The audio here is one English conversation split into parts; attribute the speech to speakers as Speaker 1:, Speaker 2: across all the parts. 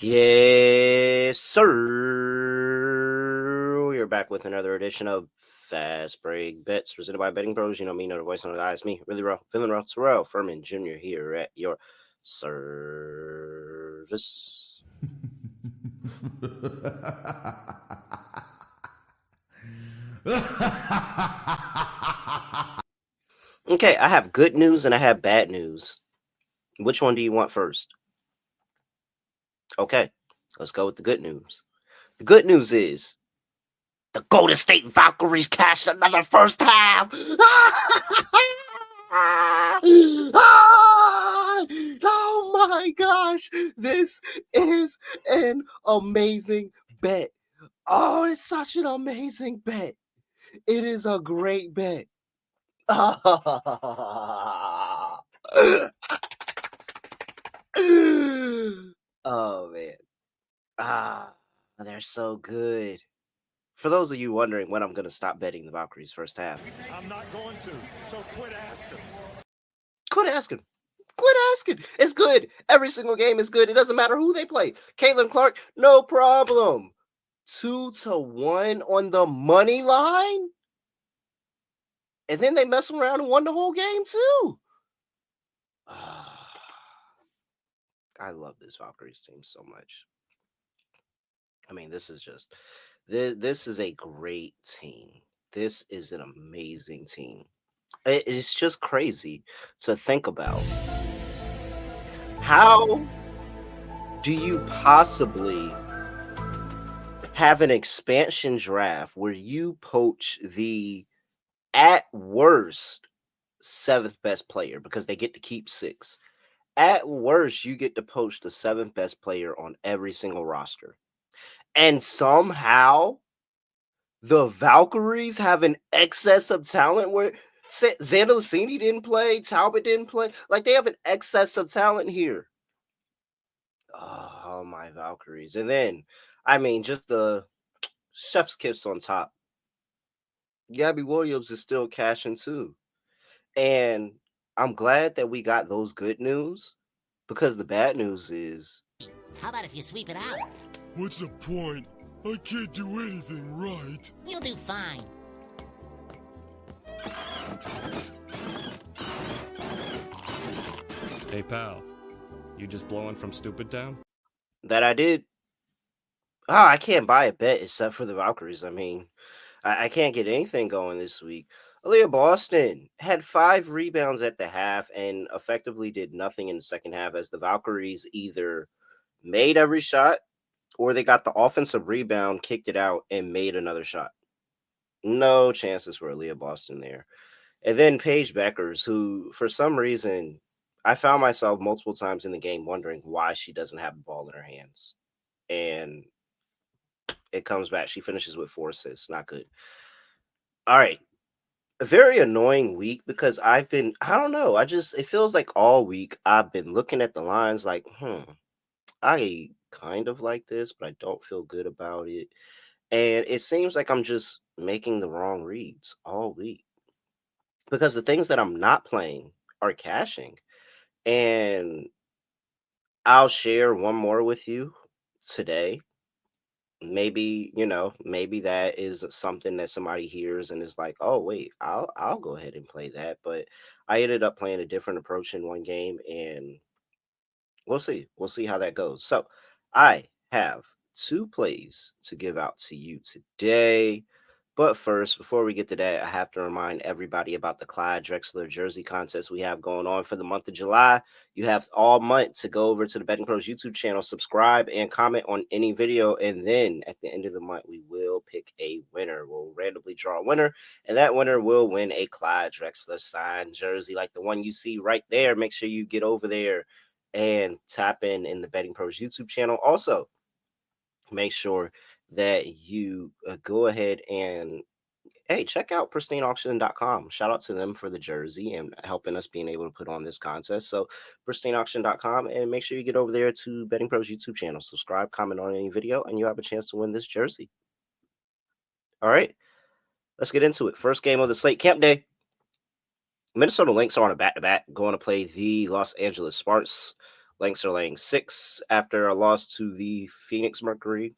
Speaker 1: Yes, sir. We're back with another edition of Fast Break Bets presented by BettingPros. You know me, know the voice on the eyes. Me, really raw, feeling raw. Terrell Furman Jr. here at your service. Okay, I have good news and I have bad news. Which one do you want first? Okay, let's go with the good news. The good news is the Golden State Valkyries cashed another first half. Oh my gosh, this is an amazing bet. Oh, it's such an amazing bet. It is a great bet. Oh man. They're so good. For those of you wondering when I'm going to stop betting the Valkyries first half,
Speaker 2: I'm not going to, so quit asking.
Speaker 1: Quit asking. Quit asking. It's good. Every single game is good. It doesn't matter who they play. Caitlin Clark, no problem. 2-1 on the money line. And then they mess around and won the whole game too. I love this Valkyries team so much. I mean, this is a great team. This is an amazing team. It's just crazy to think about. How do you possibly have an expansion draft where you poach the, at worst, 7th best player because they get to keep 6? At worst, you get to poach the 7th best player on every single roster. And somehow the Valkyries have an excess of talent where Zandalacini didn't play, Talbot didn't play. Like, they have an excess of talent here. Oh, my Valkyries. And then, I mean, just the chef's kiss on top. Gabby Williams is still cashing too. And I'm glad that we got those good news because the bad news is,
Speaker 3: how about if you sweep it out?
Speaker 2: What's the point? I can't do anything right.
Speaker 3: You'll do fine.
Speaker 4: Hey, pal. You just blowing from Stupid Town?
Speaker 1: that I did. I can't buy a bet except for the Valkyries. I mean, I can't get anything going this week. Aaliyah Boston had 5 rebounds at the half and effectively did nothing in the second half as the Valkyries either made every shot or they got the offensive rebound, kicked it out, and made another shot. No chances for Aaliyah Boston there. And then Paige Beckers, who for some reason I found myself multiple times in the game wondering why she doesn't have the ball in her hands. And it comes back. She finishes with 4 assists. Not good. All right. A very annoying week because I don't know. It feels like all week I've been looking at the lines like, I kind of like this, but I don't feel good about it. And it seems like I'm just making the wrong reads all week because the things that I'm not playing are cashing. And I'll share one more with you today. Maybe, maybe that is something that somebody hears and is like, oh wait, I'll go ahead and play that. But I ended up playing a different approach in one game, and we'll see. We'll see how that goes. So I have 2 plays to give out to you today. But first, before we get to that, I have to remind everybody about the Clyde Drexler jersey contest we have going on for the month of July. You have all month to go over to the BettingPros YouTube channel, subscribe, and comment on any video. And then at the end of the month, we will pick a winner. We'll randomly draw a winner, and that winner will win a Clyde Drexler signed jersey like the one you see right there. Make sure you get over there and tap in the BettingPros YouTube channel. Also, make sure that you go ahead and check out pristineauction.com. Shout out to them for the jersey and helping us being able to put on this contest. So pristineauction.com, and make sure you get over there to Betting Pros YouTube channel. Subscribe, comment on any video, and you have a chance to win this jersey. All right, let's get into it. First game of the slate, camp day. Minnesota Lynx are on a back-to-back, going to play the Los Angeles Sparks. Lynx are laying 6 after a loss to the Phoenix Mercury.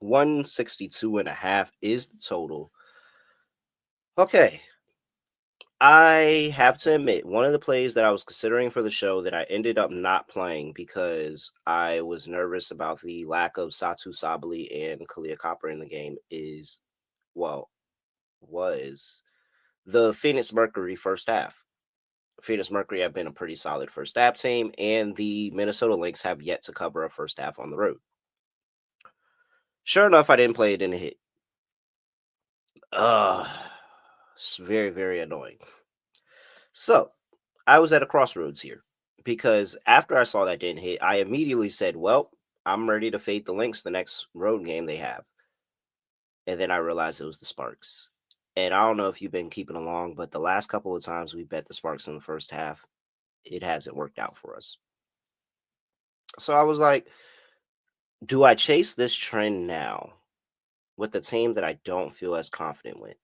Speaker 1: 162.5 is the total. Okay. I have to admit, one of the plays that I was considering for the show that I ended up not playing because I was nervous about the lack of Satu Sabali and Kalia Copper in the game well, was the Phoenix Mercury first half. Phoenix Mercury have been a pretty solid first half team, and the Minnesota Lynx have yet to cover a first half on the road. Sure enough, I didn't play it in a hit. It's very, very annoying. So I was at a crossroads here because after I saw that didn't hit, I immediately said, well, I'm ready to fade the Lynx the next road game they have. And then I realized it was the Sparks. And I don't know if you've been keeping along, but the last couple of times we bet the Sparks in the first half, it hasn't worked out for us. So I was like, do I chase this trend now with the team that I don't feel as confident with?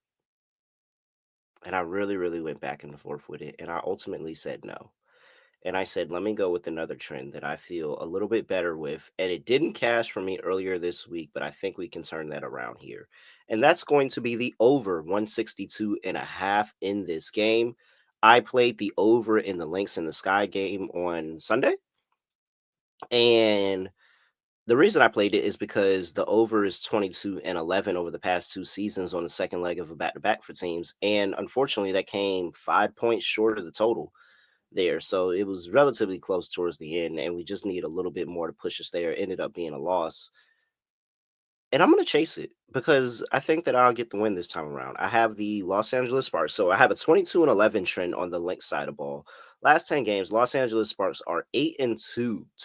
Speaker 1: And I really, really went back and forth with it. And I ultimately said no. And I said, let me go with another trend that I feel a little bit better with. And it didn't cash for me earlier this week, but I think we can turn that around here. And that's going to be the over 162.5 in this game. I played the over in the Lynx in the Sky game on Sunday. And the reason I played it is because the over is 22-11 over the past 2 seasons on the second leg of a back to back for teams. And unfortunately, that came 5 points short of the total there. So it was relatively close towards the end, and we just need a little bit more to push us there. It ended up being a loss. And I'm going to chase it because I think that I'll get the win this time around. I have the Los Angeles Sparks. So I have a 22-11 trend on the Lynx side of ball. Last 10 games, Los Angeles Sparks are 8-2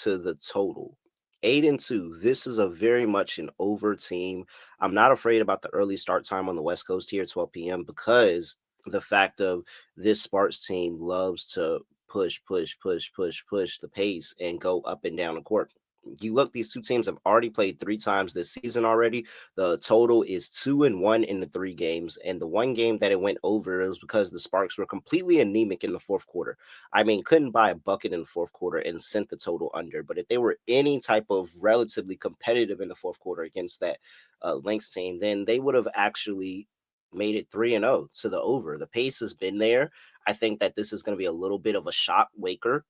Speaker 1: to the total. 8-2. This is a very much an over team. I'm not afraid about the early start time on the West Coast here, 12 p.m., because the fact of this Sparks team loves to push the pace and go up and down the court. You look, these two teams have already played 3 times this season already. The total is 2-1 in the 3 games. And the one game that it went over, it was because the Sparks were completely anemic in the fourth quarter. I mean, couldn't buy a bucket in the fourth quarter and sent the total under. But if they were any type of relatively competitive in the fourth quarter against that Lynx team, then they would have actually made it 3-0 to the over. The pace has been there. I think that this is going to be a little bit of a shock waker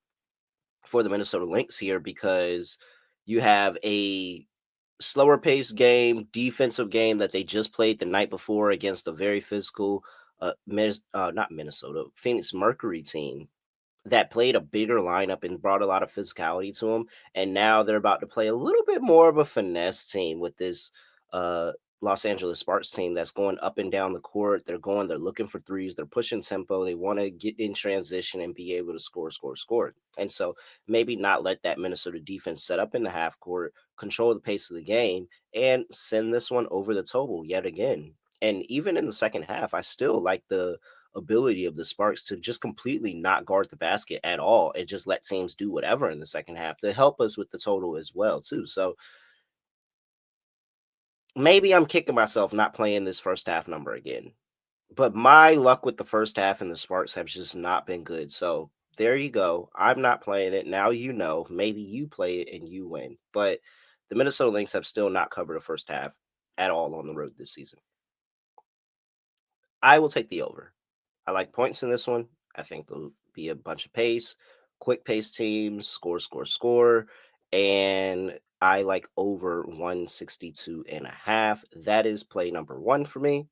Speaker 1: for the Minnesota Lynx here because you have a slower paced game, defensive game that they just played the night before against a very physical, not Minnesota, Phoenix Mercury team that played a bigger lineup and brought a lot of physicality to them. And now they're about to play a little bit more of a finesse team with this uh, Los Angeles Sparks team that's going up and down the court. They're looking for threes, they're pushing tempo, they want to get in transition and be able to score. And so maybe not let that Minnesota defense set up in the half court, control the pace of the game, and send this one over the total yet again. And even in the second half, I still like the ability of the Sparks to just completely not guard the basket at all and just let teams do whatever in the second half to help us with the total as well too. So maybe I'm kicking myself not playing this first half number again. But my luck with the first half and the Sparks have just not been good. So there you go. I'm not playing it. Now you know. Maybe you play it and you win. But the Minnesota Lynx have still not covered a first half at all on the road this season. I will take the over. I like points in this one. I think there'll be a bunch of pace, quick pace teams, score. And I like over 162.5. That is play number 1 for me.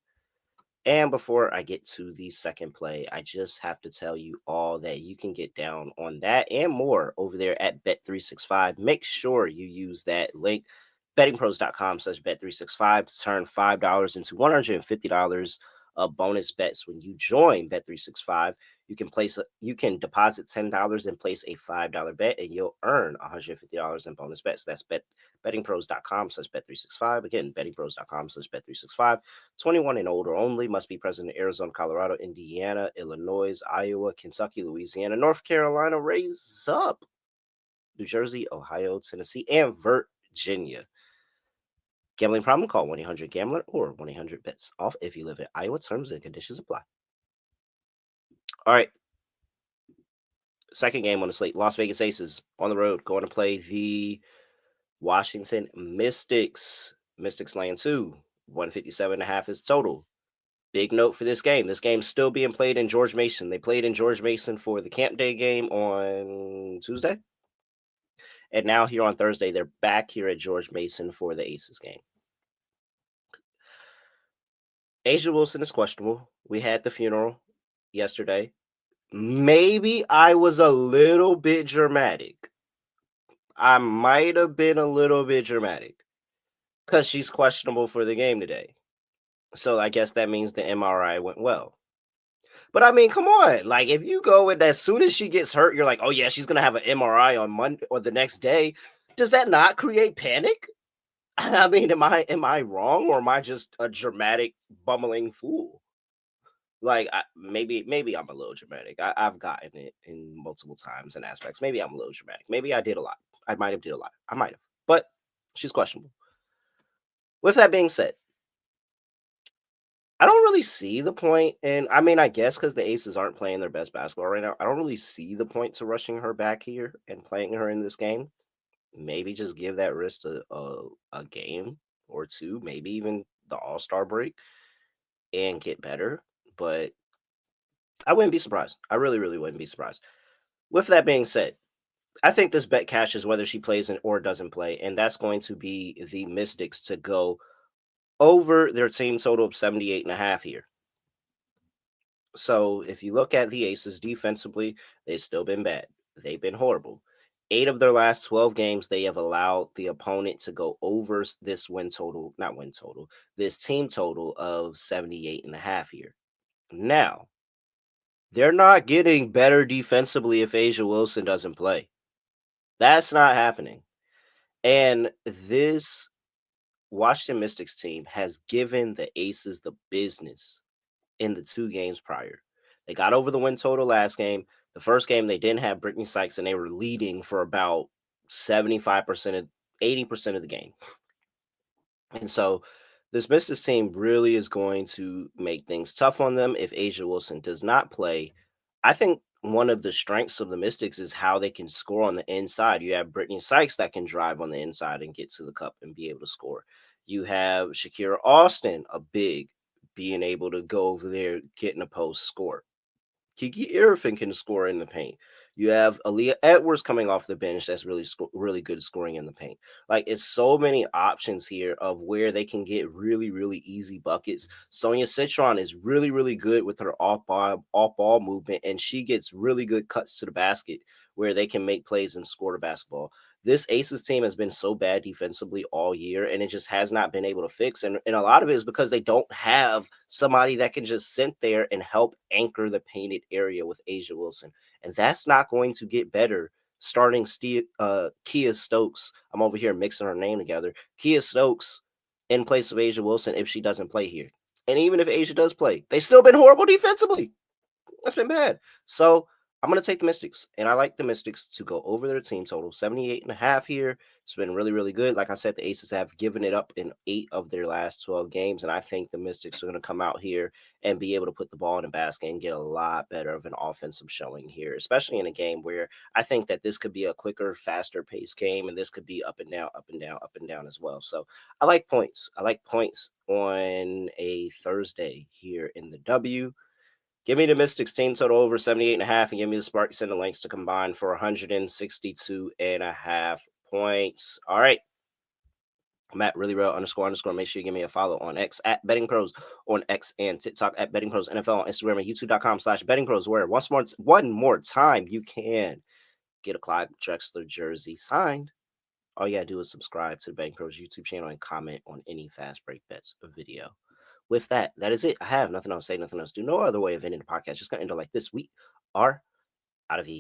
Speaker 1: And before I get to the second play, I just have to tell you all that you can get down on that and more over there at Bet365. Make sure you use that link, bettingpros.com/bet365 to turn $5 into $150 of bonus bets when you join Bet365. You can deposit $10 and place a $5 bet, and you'll earn $150 in bonus bets. That's bettingpros.com/bet365. Again, bettingpros.com/bet365. 21 and older only, must be present in Arizona, Colorado, Indiana, Illinois, Iowa, Kentucky, Louisiana, North Carolina, raise up, New Jersey, Ohio, Tennessee, and Virginia. Gambling problem? Call 1-800-GAMBLER or 1-800-BETS-OFF if you live in Iowa. Terms and conditions apply. All right. Second game on the slate, Las Vegas Aces on the road going to play the Washington Mystics. Mystics laying 2, 157.5 is total. Big note for this game. This game's still being played in George Mason. They played in George Mason for the Camp Day game on Tuesday. And now here on Thursday, they're back here at George Mason for the Aces game. Asia Wilson is questionable. We had the funeral yesterday. Maybe I was a little bit dramatic. I might have been a little bit dramatic because she's questionable for the game today. So I guess that means the MRI went well. But I mean, come on. Like, if you go and as soon as she gets hurt, you're like, oh, yeah, she's going to have an MRI on Monday or the next day. Does that not create panic? I mean, am I wrong, or am I just a dramatic, bumbling fool? Like, maybe I'm a little dramatic. I've gotten it in multiple times and aspects. Maybe I'm a little dramatic. Maybe I did a lot. I might have did a lot. I might have. But she's questionable. With that being said, I don't really see the point, and I mean, I guess because the Aces aren't playing their best basketball right now, I don't really see the point to rushing her back here and playing her in this game. Maybe just give that wrist a game or two, maybe even the All-Star break, and get better. But I wouldn't be surprised. I really, really wouldn't be surprised. With that being said, I think this bet cashes whether she plays or doesn't play, and that's going to be the Mystics to go over their team total of 78.5 here. So if you look at the Aces defensively, they've still been bad. They've been horrible. 8 of their last 12 games, they have allowed the opponent to go over this this team total of 78.5 here. Now, they're not getting better defensively if Asia Wilson doesn't play. That's not happening. And this Washington Mystics team has given the Aces the business in the 2 games prior. They got over the win total last game. The first game, they didn't have Brittany Sykes, and they were leading for about 75% of 80% of the game. And so this Mystics team really is going to make things tough on them if Asia Wilson does not play. I think one of the strengths of the Mystics is how they can score on the inside. You have Brittany Sykes that can drive on the inside and get to the cup and be able to score. You have Shakira Austin, a big, being able to go over there, get in a post, score. Kiki Irfin can score in the paint. You have Aaliyah Edwards coming off the bench that's really good scoring in the paint. Like, it's so many options here of where they can get really, really easy buckets. Sonia Citron is really, really good with her off ball movement, and she gets really good cuts to the basket where they can make plays and score the basketball. This Aces team has been so bad defensively all year, and it just has not been able to fix. And a lot of it is because they don't have somebody that can just sit there and help anchor the painted area with Asia Wilson. And that's not going to get better starting Kia Stokes. I'm over here mixing her name together. Kia Stokes in place of Asia Wilson if she doesn't play here. And even if Asia does play, they've still been horrible defensively. That's been bad. So I'm going to take the Mystics, and I like the Mystics to go over their team total, 78.5 here. It's been really, really good. Like I said, the Aces have given it up in 8 of their last 12 games, and I think the Mystics are going to come out here and be able to put the ball in the basket and get a lot better of an offensive showing here, especially in a game where I think that this could be a quicker, faster paced game, and this could be up and down, up and down, up and down as well. So I like points. I like points on a Thursday here in the W. Give me the Mystics team total over 78.5 and give me the Sparks and the Lynx to combine for 162.5 points. All right. I'm at really real __. Make sure you give me a follow on X at BettingPros on X and TikTok at BettingPros NFL on Instagram and YouTube.com/BettingPros, where one more time you can get a Clyde Drexler jersey signed. All you gotta do is subscribe to the Betting Pros YouTube channel and comment on any fast break bets video. With that, that is it. I have nothing else to say, nothing else to do. No other way of ending the podcast. Just gonna end it like this. We are out of here.